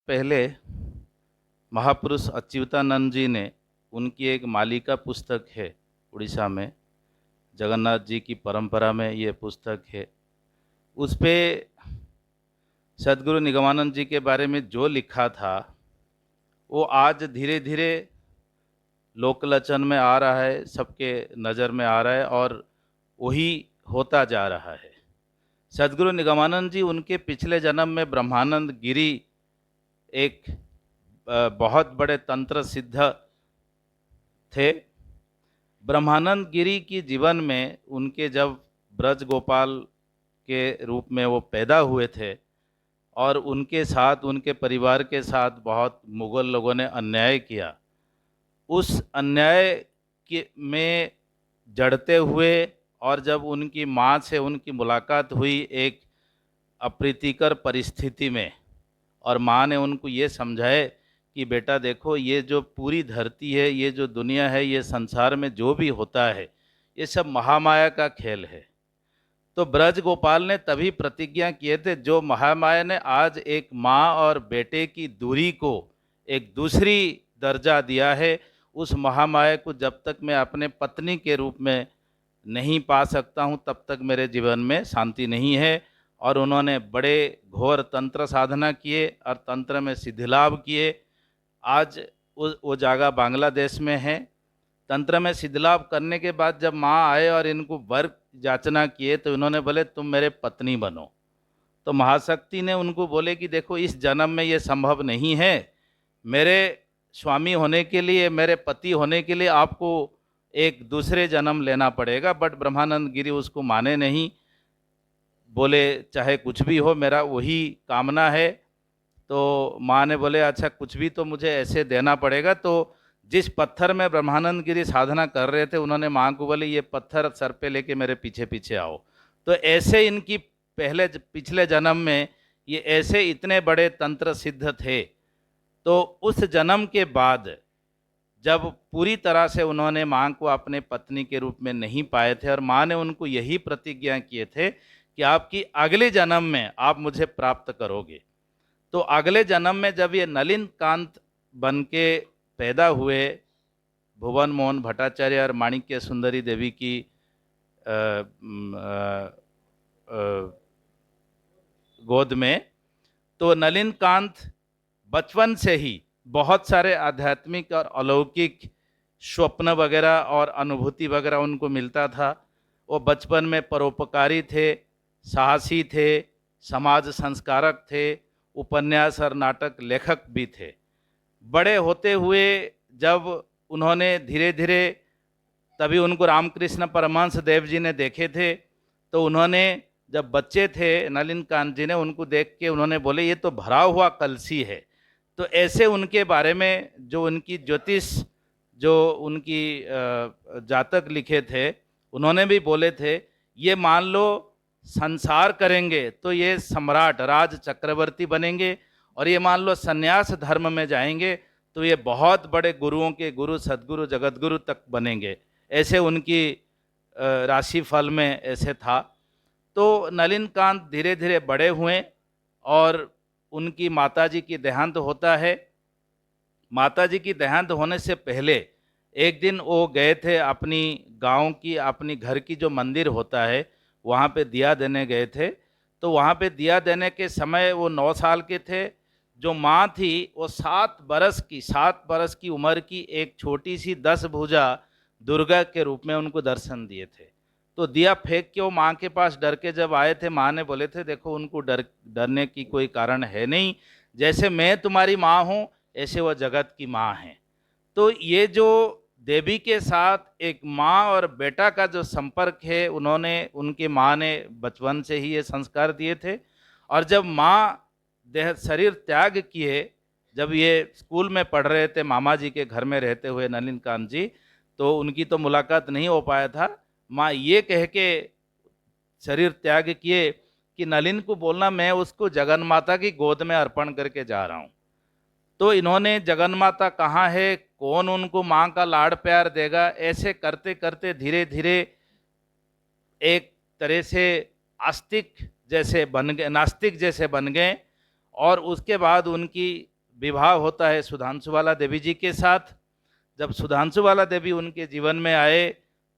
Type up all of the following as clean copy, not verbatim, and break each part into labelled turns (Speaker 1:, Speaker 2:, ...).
Speaker 1: पहले महापुरुष अच्युतानंद जी ने उनकी एक मालिका पुस्तक है उड़ीसा में, जगन्नाथ जी की परंपरा में ये पुस्तक है। उस पे सदगुरु निगमानंद जी के बारे में जो लिखा था वो आज धीरे धीरे लोकलोचन में आ रहा है, सबके नज़र में आ रहा है और वही होता जा रहा है। सदगुरु निगमानंद जी उनके पिछले जन्म में ब्रह्मानंद गिरी एक बहुत बड़े तंत्र सिद्ध थे। ब्रह्मानंद गिरी की जीवन में उनके जब ब्रज गोपाल के रूप में वो पैदा हुए थे और उनके साथ उनके परिवार के साथ बहुत मुग़ल लोगों ने अन्याय किया, उस अन्याय के में जड़ते हुए और जब उनकी माँ से उनकी मुलाकात हुई एक अप्रीतिकर परिस्थिति में, और माँ ने उनको ये समझाए कि बेटा देखो, ये जो पूरी धरती है, ये जो दुनिया है, ये संसार में जो भी होता है, ये सब महामाया का खेल है। तो ब्रज गोपाल ने तभी प्रतिज्ञा किए थे, जो महामाया ने आज एक माँ और बेटे की दूरी को एक दूसरी दर्जा दिया है, उस महामाया को जब तक मैं अपने पत्नी के रूप में नहीं पा सकता हूँ तब तक मेरे जीवन में शांति नहीं है। और उन्होंने बड़े घोर तंत्र साधना किए और तंत्र में सिद्धिलाभ किए। आज वो जगह बांग्लादेश में है। तंत्र में सिद्धिलाभ करने के बाद जब माँ आए और इनको वर याचना किए तो इन्होंने बोले तुम मेरे पत्नी बनो। तो महाशक्ति ने उनको बोले कि देखो, इस जन्म में ये संभव नहीं है, मेरे स्वामी होने के लिए, मेरे पति होने के लिए आपको एक दूसरे जन्म लेना पड़ेगा। बट ब्रह्मानंद गिरी उसको माने नहीं, बोले चाहे कुछ भी हो, मेरा वही कामना है। तो माँ ने बोले अच्छा कुछ भी तो मुझे ऐसे देना पड़ेगा। तो जिस पत्थर में ब्रह्मानंद गिरी साधना कर रहे थे, उन्होंने माँ को बोले ये पत्थर सर पे लेके मेरे पीछे पीछे आओ। तो ऐसे इनकी पिछले जन्म में ये ऐसे इतने बड़े तंत्र सिद्ध थे। तो उस जन्म के बाद जब पूरी तरह से उन्होंने माँ को अपने पत्नी के रूप में नहीं पाए थे और माँ ने उनको यही प्रतिज्ञा किए थे कि आपकी अगले जन्म में आप मुझे प्राप्त करोगे। तो अगले जन्म में जब ये नलिन कांत बन के पैदा हुए, भुवन मोहन भट्टाचार्य और माणिक्य सुंदरी देवी की गोद में, तो नलिन कांत बचपन से ही बहुत सारे आध्यात्मिक और अलौकिक स्वप्न वगैरह और अनुभूति वगैरह उनको मिलता था। वो बचपन में परोपकारी थे, साहसी थे, समाज संस्कारक थे, उपन्यास और नाटक लेखक भी थे। बड़े होते हुए जब उन्होंने धीरे धीरे, तभी उनको रामकृष्ण परमहंस देव जी ने देखे थे। तो उन्होंने जब बच्चे थे, नलिन कांत जी ने उनको देख के उन्होंने बोले ये तो भरा हुआ कलसी है। तो ऐसे उनके बारे में जो उनकी ज्योतिष, जो उनकी जातक लिखे थे, उन्होंने भी बोले थे ये मान लो संसार करेंगे तो ये सम्राट राज चक्रवर्ती बनेंगे, और ये मान लो संन्यास धर्म में जाएंगे तो ये बहुत बड़े गुरुओं के गुरु, सदगुरु, जगतगुरु तक बनेंगे। ऐसे उनकी राशि फल में ऐसे था। तो नलिन कांत धीरे धीरे बड़े हुए और उनकी माताजी की देहांत होता है। माताजी की देहांत होने से पहले एक दिन वो गए थे अपनी गांव की, अपनी घर की जो मंदिर होता है वहाँ पे दिया देने गए थे। तो वहाँ पे दिया देने के समय वो 9 साल के थे। जो माँ थी वो 7 बरस की उम्र की एक छोटी सी 10 भुजा दुर्गा के रूप में उनको दर्शन दिए थे। तो दिया फेंक के वो माँ के पास डर के जब आए थे, माँ ने बोले थे देखो उनको डरने की कोई कारण है नहीं, जैसे मैं तुम्हारी माँ हूँ ऐसे वो जगत की माँ हैं। तो ये जो देवी के साथ एक माँ और बेटा का जो संपर्क है, उन्होंने, उनकी माँ ने बचपन से ही ये संस्कार दिए थे। और जब माँ शरीर त्याग किए, जब ये स्कूल में पढ़ रहे थे मामा जी के घर में रहते हुए नलिन कांत जी, तो उनकी तो मुलाकात नहीं हो पाया था। माँ ये कह के शरीर त्याग किए कि नलिन को बोलना मैं उसको जगन माता की गोद में अर्पण करके जा रहा हूँ। तो इन्होंने जगन माता कहाँ है, कौन उनको माँ का लाड़ प्यार देगा, ऐसे करते करते धीरे धीरे एक तरह से आस्तिक जैसे बन गए, नास्तिक जैसे बन गए। और उसके बाद उनकी विवाह होता है सुधांशुबाला देवी जी के साथ। जब सुधांशुबाला देवी उनके जीवन में आए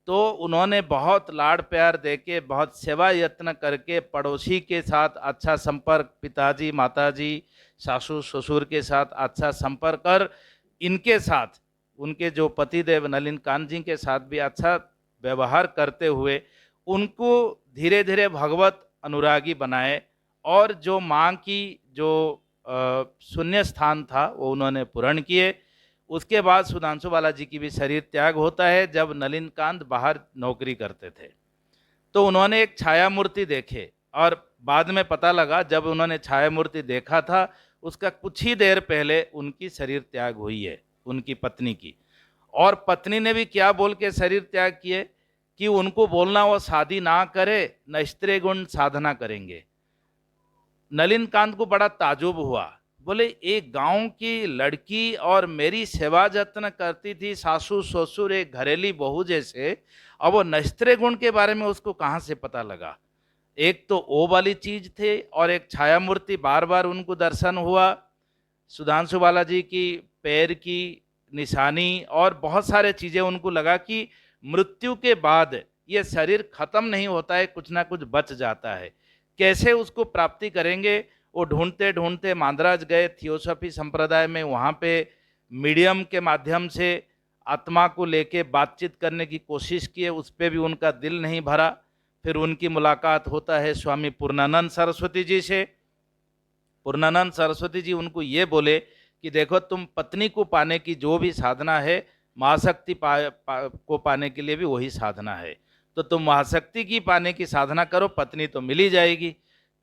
Speaker 1: तो उन्होंने बहुत लाड़ प्यार देके, बहुत सेवा यत्न करके, पड़ोसी के साथ अच्छा संपर्क, पिताजी माताजी सासू ससुर के साथ अच्छा संपर्क कर, इनके साथ उनके जो पतिदेव नलिन कांत जी के साथ भी अच्छा व्यवहार करते हुए उनको धीरे धीरे भगवत अनुरागी बनाए, और जो माँ की जो शून्य स्थान था वो उन्होंने पूर्ण किए। उसके बाद सुधांशु बाला जी की भी शरीर त्याग होता है। जब नलिन कांत बाहर नौकरी करते थे तो उन्होंने एक छाया मूर्ति देखे, और बाद में पता लगा जब उन्होंने छाया मूर्ति देखा था उसका कुछ ही देर पहले उनकी शरीर त्याग हुई है, उनकी पत्नी की। और पत्नी ने भी क्या बोल के शरीर त्याग किए कि उनको बोलना वो शादी ना करे, न स्त्री गुण साधना करेंगे। नलिन कांत को बड़ा ताजुब हुआ, बोले एक गांव की लड़की और मेरी सेवा जत्न करती थी, सासू ससुर एक घरेली बहू जैसे, अब वो नस्त्रे गुण के बारे में उसको कहाँ से पता लगा। एक तो वो वाली चीज थे, और एक छाया मूर्ति बार बार उनको दर्शन हुआ, सुधांशु बाला जी की पैर की निशानी, और बहुत सारे चीजें उनको लगा कि मृत्यु के बाद ये शरीर खत्म नहीं होता है, कुछ ना कुछ बच जाता है, कैसे उसको प्राप्ति करेंगे। वो ढूंढते ढूंढते मांद्राज गए, थियोसॉफी संप्रदाय में, वहाँ पे मीडियम के माध्यम से आत्मा को लेके बातचीत करने की कोशिश किए, उस पर भी उनका दिल नहीं भरा। फिर उनकी मुलाकात होता है स्वामी पूर्णानंद सरस्वती जी से। पूर्णानंद सरस्वती जी उनको ये बोले कि देखो तुम पत्नी को पाने की जो भी साधना है, महाशक्ति को पाने के लिए भी वही साधना है, तो तुम महाशक्ति की पाने की साधना करो, पत्नी तो मिल ही जाएगी।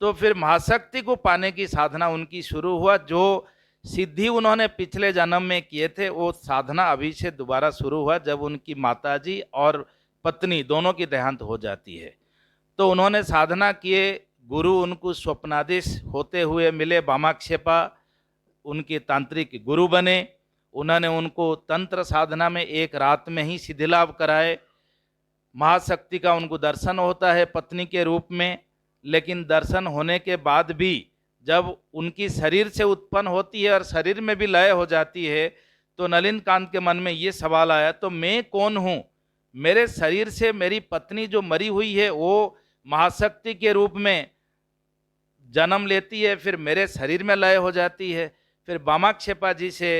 Speaker 1: तो फिर महाशक्ति को पाने की साधना उनकी शुरू हुआ। जो सिद्धि उन्होंने पिछले जन्म में किए थे वो साधना अभी से दोबारा शुरू हुआ, जब उनकी माताजी और पत्नी दोनों की देहांत हो जाती है। तो उन्होंने साधना किए, गुरु उनको स्वप्नादेश होते हुए मिले, वामाक्षेपा उनके तांत्रिक गुरु बने। उन्होंने उनको तंत्र साधना में एक रात में ही सिद्धि लाभ कराए। महाशक्ति का उनको दर्शन होता है पत्नी के रूप में, लेकिन दर्शन होने के बाद भी जब उनकी शरीर से उत्पन्न होती है और शरीर में भी लय हो जाती है, तो नलिन कांत के मन में ये सवाल आया, तो मैं कौन हूँ? मेरे शरीर से मेरी पत्नी जो मरी हुई है वो महाशक्ति के रूप में जन्म लेती है, फिर मेरे शरीर में लय हो जाती है। फिर वामाक्षेपा जी से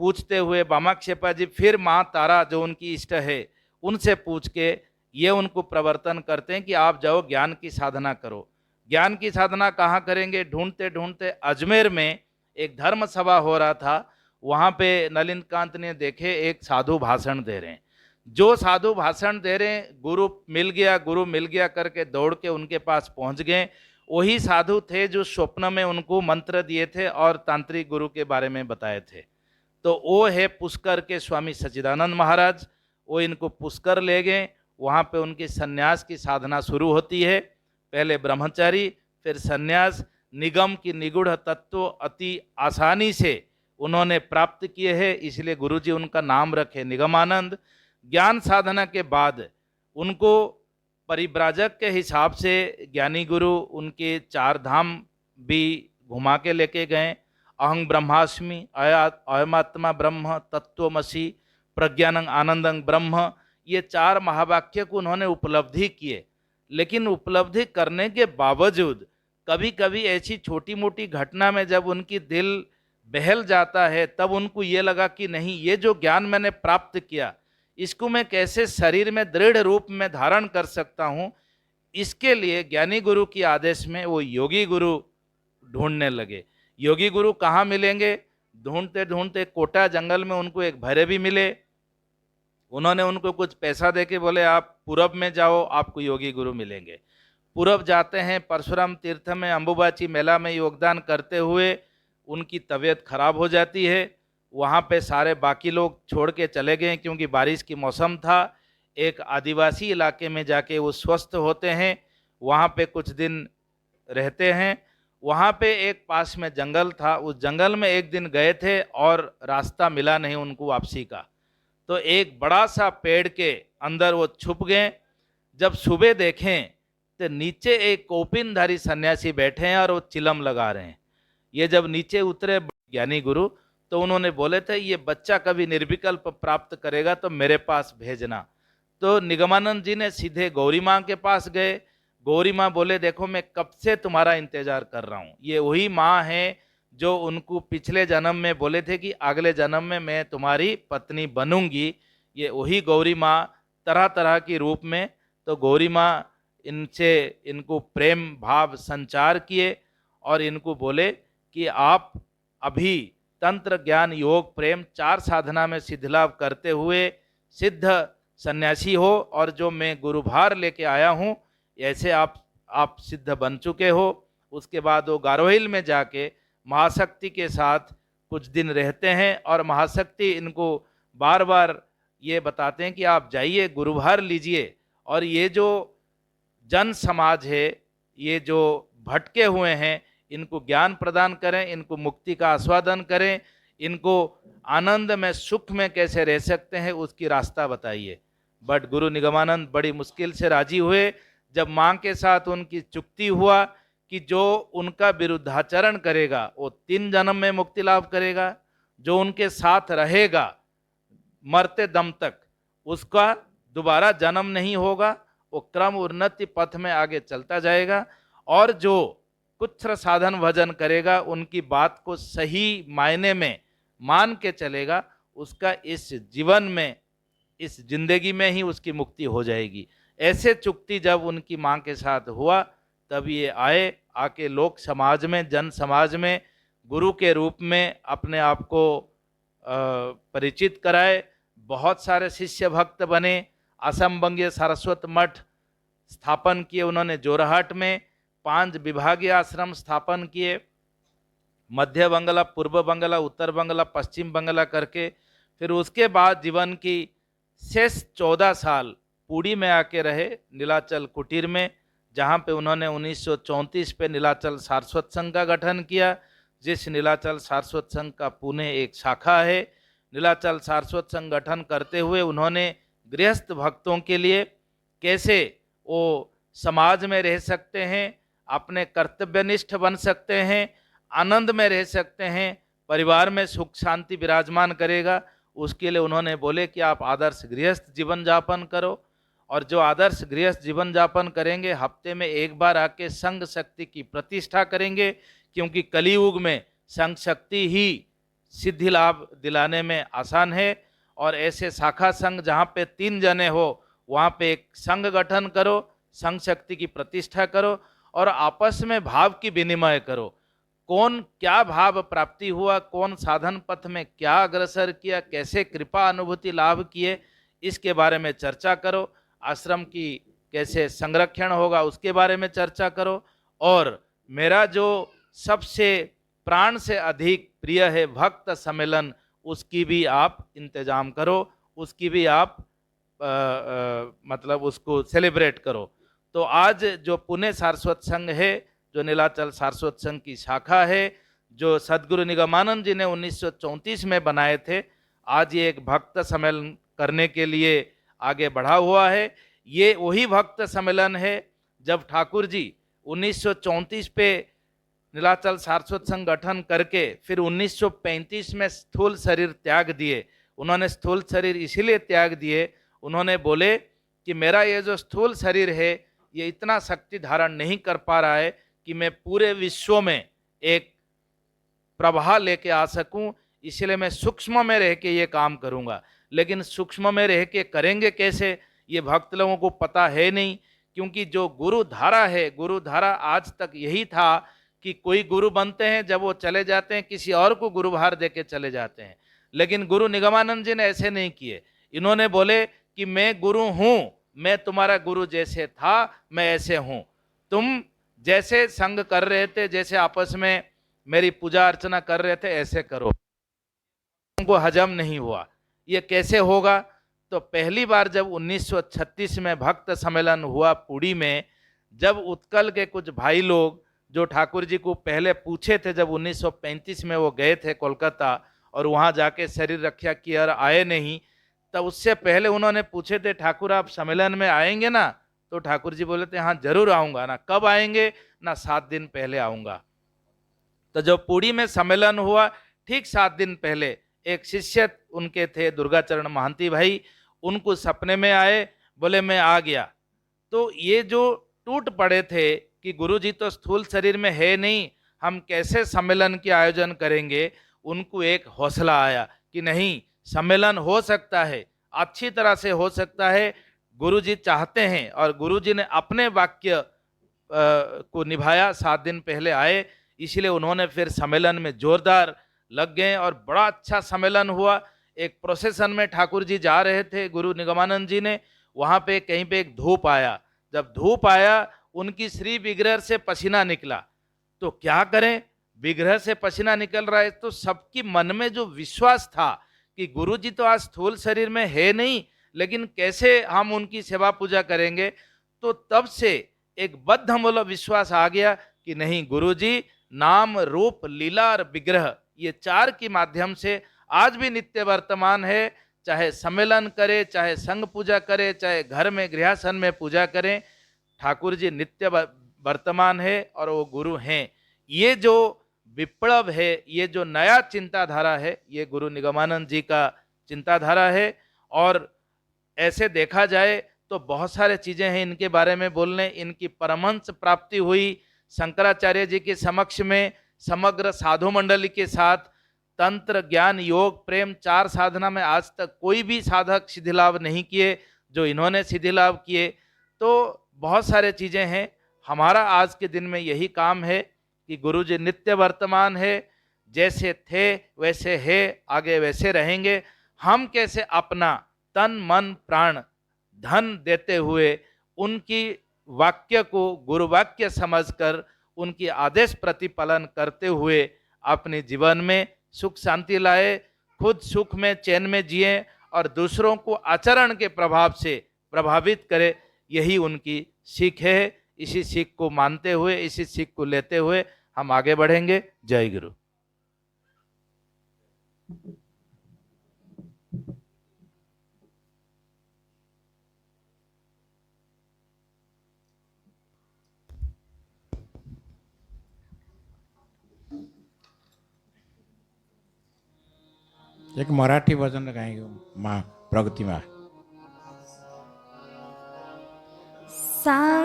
Speaker 1: पूछते हुए, वामाक्षेपा जी फिर माँ तारा जो उनकी इष्ट है उनसे पूछ के ये उनको प्रवर्तन करते हैं कि आप जाओ ज्ञान की साधना करो। ज्ञान की साधना कहाँ करेंगे? ढूंढते ढूंढते अजमेर में एक धर्म सभा हो रहा था, वहाँ पे नलिन कांत ने देखे एक साधु भाषण दे रहे हैं। जो साधु भाषण दे रहे हैं, गुरु मिल गया करके दौड़ के उनके पास पहुँच गए। वही साधु थे जो स्वप्न में उनको मंत्र दिए थे और तांत्रिक गुरु के बारे में बताए थे। तो वो है पुष्कर के स्वामी सच्चिदानंद महाराज। वो इनको पुष्कर ले गए, वहाँ पे उनकी सन्यास की साधना शुरू होती है। पहले ब्रह्मचारी, फिर सन्यास। निगम की निगूढ़ तत्व अति आसानी से उन्होंने प्राप्त किए हैं, इसलिए गुरुजी उनका नाम रखे निगमानंद। ज्ञान साधना के बाद उनको परिव्राजक के हिसाब से ज्ञानी गुरु उनके 4 धाम भी घुमा के लेके गए। अहं ब्रह्मास्मि, अयमात्मा ब्रह्म, तत्वमसि, प्रज्ञानं आनंदं ब्रह्म, ये 4 महावाक्य को उन्होंने उपलब्धि किए। लेकिन उपलब्धि करने के बावजूद कभी कभी ऐसी छोटी मोटी घटना में जब उनकी दिल बहल जाता है, तब उनको ये लगा कि नहीं, ये जो ज्ञान मैंने प्राप्त किया इसको मैं कैसे शरीर में दृढ़ रूप में धारण कर सकता हूँ। इसके लिए ज्ञानी गुरु की आदेश में वो योगी गुरु ढूंढने लगे। योगी गुरु कहाँ मिलेंगे? ढूंढते ढूंढते कोटा जंगल में उनको एक भैरवी मिले। उन्होंने उनको कुछ पैसा देके बोले आप पूरब में जाओ, आपको योगी गुरु मिलेंगे। पूरब जाते हैं, परशुराम तीर्थ में अंबुबाची मेला में योगदान करते हुए उनकी तबीयत खराब हो जाती है। वहाँ पे सारे बाकी लोग छोड़ के चले गए क्योंकि बारिश की मौसम था। एक आदिवासी इलाके में जाके वो स्वस्थ होते हैं, वहाँ पे कुछ दिन रहते हैं। वहाँ पे एक पास में जंगल था, उस जंगल में एक दिन गए थे और रास्ता मिला नहीं उनको वापसी का, तो एक बड़ा सा पेड़ के अंदर वो छुप गए। जब सुबह देखें तो नीचे एक कौपिनधारी सन्यासी बैठे हैं और वो चिलम लगा रहे हैं। ये जब नीचे उतरे ज्ञानी गुरु, तो उन्होंने बोले थे ये बच्चा कभी निर्विकल्प प्राप्त करेगा तो मेरे पास भेजना। तो निगमानंद जी ने सीधे गौरी माँ के पास गए। गौरी माँ बोले देखो मैं कब से तुम्हारा इंतजार कर रहा हूँ, ये वही माँ है जो उनको पिछले जन्म में बोले थे कि अगले जन्म में मैं तुम्हारी पत्नी बनूंगी। ये वही गौरी माँ तरह तरह की रूप में। तो गौरी माँ इनसे इनको प्रेम भाव संचार किए और इनको बोले कि आप अभी तंत्र ज्ञान योग प्रेम 4 साधना में सिद्धलाभ करते हुए सिद्ध सन्यासी हो, और जो मैं गुरुभार लेके आया हूँ ऐसे आप सिद्ध बन चुके हो। उसके बाद वो गारोहिल में जाके महाशक्ति के साथ कुछ दिन रहते हैं और महाशक्ति इनको बार बार ये बताते हैं कि आप जाइए गुरुभार लीजिए, और ये जो जन समाज है, ये जो भटके हुए हैं, इनको ज्ञान प्रदान करें, इनको मुक्ति का आस्वादन करें, इनको आनंद में सुख में कैसे रह सकते हैं उसकी रास्ता बताइए। बट गुरु निगमानंद बड़ी मुश्किल से राजी हुए। जब माँ के साथ उनकी चुक्ति हुआ कि जो उनका विरुद्धाचरण करेगा वो 3 जन्म में मुक्ति लाभ करेगा, जो उनके साथ रहेगा मरते दम तक उसका दोबारा जन्म नहीं होगा, वो क्रम उन्नति पथ में आगे चलता जाएगा, और जो कुछ साधन भजन करेगा उनकी बात को सही मायने में मान के चलेगा, उसका इस जीवन में इस जिंदगी में ही उसकी मुक्ति हो जाएगी। ऐसे चुक्ति जब उनकी माँ के साथ हुआ तब ये आके लोक समाज में जन समाज में गुरु के रूप में अपने आप को परिचित कराए। बहुत सारे शिष्य भक्त बने। असम बंगीय सारस्वत मठ स्थापन किए उन्होंने जोरहाट में। 5 विभागीय आश्रम स्थापन किए, मध्य बंगला, पूर्व बंगला, उत्तर बंगला, पश्चिम बंगला करके। फिर उसके बाद जीवन की शेष 14 साल पुरी में आके रहे, नीलाचल कुटीर में, जहाँ पे उन्होंने 1934 पे नीलाचल सारस्वत संघ का गठन किया, जिस नीलाचल सारस्वत संघ का पुणे एक शाखा है। नीलाचल सारस्वत संघ गठन करते हुए उन्होंने गृहस्थ भक्तों के लिए कैसे वो समाज में रह सकते हैं, अपने कर्तव्यनिष्ठ बन सकते हैं, आनंद में रह सकते हैं, परिवार में सुख शांति विराजमान करेगा, उसके लिए उन्होंने बोले कि आप आदर्श गृहस्थ जीवन यापन करो। और जो आदर्श गृहस्थ जीवन यापन करेंगे हफ्ते में एक बार आके संघ शक्ति की प्रतिष्ठा करेंगे, क्योंकि कलियुग में संघ शक्ति ही सिद्धि लाभ दिलाने में आसान है। और ऐसे शाखा संघ जहाँ पे 3 जने हो वहाँ पे एक संघ गठन करो, संघ शक्ति की प्रतिष्ठा करो और आपस में भाव की विनिमय करो। कौन क्या भाव प्राप्ति हुआ, कौन साधन पथ में क्या अग्रसर किया, कैसे कृपा अनुभूति लाभ किए, इसके बारे में चर्चा करो। आश्रम की कैसे संरक्षण होगा उसके बारे में चर्चा करो। और मेरा जो सबसे प्राण से अधिक प्रिय है भक्त सम्मेलन, उसकी भी आप इंतजाम करो, उसकी भी आप मतलब उसको सेलिब्रेट करो। तो आज जो पुणे सारस्वत संघ है, जो नीलाचल सारस्वत संघ की शाखा है, जो सद्गुरु निगमानंद जी ने 1934 में बनाए थे, आज ये एक भक्त सम्मेलन करने के लिए आगे बढ़ा हुआ है। ये वही भक्त सम्मेलन है जब ठाकुर जी 1934 पे नीलाचल सारस्वत संघ गठन करके फिर 1935 में स्थूल शरीर त्याग दिए। उन्होंने स्थूल शरीर इसीलिए त्याग दिए, उन्होंने बोले कि मेरा ये जो स्थूल शरीर है ये इतना शक्ति धारण नहीं कर पा रहा है कि मैं पूरे विश्व में एक प्रभाव लेके आ सकूं, इसलिए मैं सूक्ष्म में रह के ये काम करूंगा। लेकिन सूक्ष्म में रह के करेंगे कैसे, ये भक्त लोगों को पता है नहीं, क्योंकि जो गुरु धारा है, गुरु धारा आज तक यही था कि कोई गुरु बनते हैं, जब वो चले जाते हैं किसी और को गुरुभार दे के चले जाते हैं। लेकिन गुरु निगमानंद जी ने ऐसे नहीं किए। इन्होंने बोले कि मैं गुरु हूं, मैं तुम्हारा गुरु जैसे था मैं ऐसे हूं, तुम जैसे संग कर रहे थे, जैसे आपस में मेरी पूजा अर्चना कर रहे थे, ऐसे करो। उनको हजम नहीं हुआ। ये कैसे होगा? तो पहली बार जब 1936 में भक्त सम्मेलन हुआ पुरी में, जब उत्कल के कुछ भाई लोग जो ठाकुर जी को पहले पूछे थे, जब 1935 में वो गए थे कोलकाता और वहाँ जाके शरीर रक्षा किया और आए नहीं, तब उससे पहले उन्होंने पूछे थे ठाकुर आप सम्मेलन में आएंगे ना? तो ठाकुर जी बोले थे हाँ जरूर आऊँगा। ना कब आएंगे, ना 7 दिन पहले आऊँगा।
Speaker 2: तो जब पुरी में सम्मेलन हुआ, ठीक 7 दिन पहले एक शिष्य उनके थे दुर्गाचरण महंती भाई, उनको सपने में आए, बोले मैं आ गया। तो ये जो टूट पड़े थे कि गुरुजी तो स्थूल शरीर में है नहीं, हम कैसे सम्मेलन के आयोजन करेंगे, उनको एक हौसला आया कि नहीं, सम्मेलन हो सकता है, अच्छी तरह से हो सकता है। गुरुजी चाहते हैं और गुरुजी ने अपने वाक्य को निभाया। 7 दिन पहले आए, इसलिए उन्होंने फिर सम्मेलन में जोरदार लग गए और बड़ा अच्छा सम्मेलन हुआ। एक प्रोसेशन में ठाकुर जी जा रहे थे, गुरु निगमानंद जी ने, वहां पे कहीं पे एक धूप आया। जब धूप आया, उनकी श्री विग्रह से पसीना निकला। तो क्या करें, विग्रह से पसीना निकल रहा है, तो सबकी मन में जो विश्वास था कि गुरु जी तो आज स्थूल शरीर में है नहीं, लेकिन कैसे हम उनकी सेवा पूजा करेंगे। तो तब से एक बद्धमूल विश्वास आ गया कि नहीं, गुरु जी नाम रूप लीला और विग्रह, ये 4 के माध्यम से आज भी नित्य वर्तमान है। चाहे सम्मेलन करे, चाहे संघ पूजा करे, चाहे घर में गृहासन में पूजा करें, ठाकुर जी नित्य वर्तमान है और वो गुरु हैं। ये जो विप्लव है, ये जो नया चिंताधारा है, ये गुरु निगमानंद जी का चिंताधारा है। और ऐसे देखा जाए तो बहुत सारे चीजें हैं इनके बारे में बोलने। इनकी परमहंस प्राप्ति हुई शंकराचार्य जी के समक्ष में, समग्र साधु मंडली के साथ। तंत्र, ज्ञान, योग, प्रेम, 4 साधना में आज तक कोई भी साधक सिद्धि लाभ नहीं किए जो इन्होंने सिद्धि लाभ किए। तो बहुत सारे चीजें हैं। हमारा आज के दिन में यही काम है कि गुरु जी नित्य वर्तमान है, जैसे थे वैसे है, आगे वैसे रहेंगे। हम कैसे अपना तन मन प्राण धन देते हुए उनकी वाक्य को गुरु वाक्य समझकर उनकी आदेश प्रतिपालन करते हुए अपने जीवन में सुख शांति लाए, खुद सुख में चैन में जिए और दूसरों को आचरण के प्रभाव से प्रभावित करे, यही उनकी सीख है। इसी सीख को मानते हुए, इसी सीख को लेते हुए हम आगे बढ़ेंगे। जय गुरु।
Speaker 3: एक मराठी भजन गाएंगे माँ प्रगति माँ।
Speaker 4: सा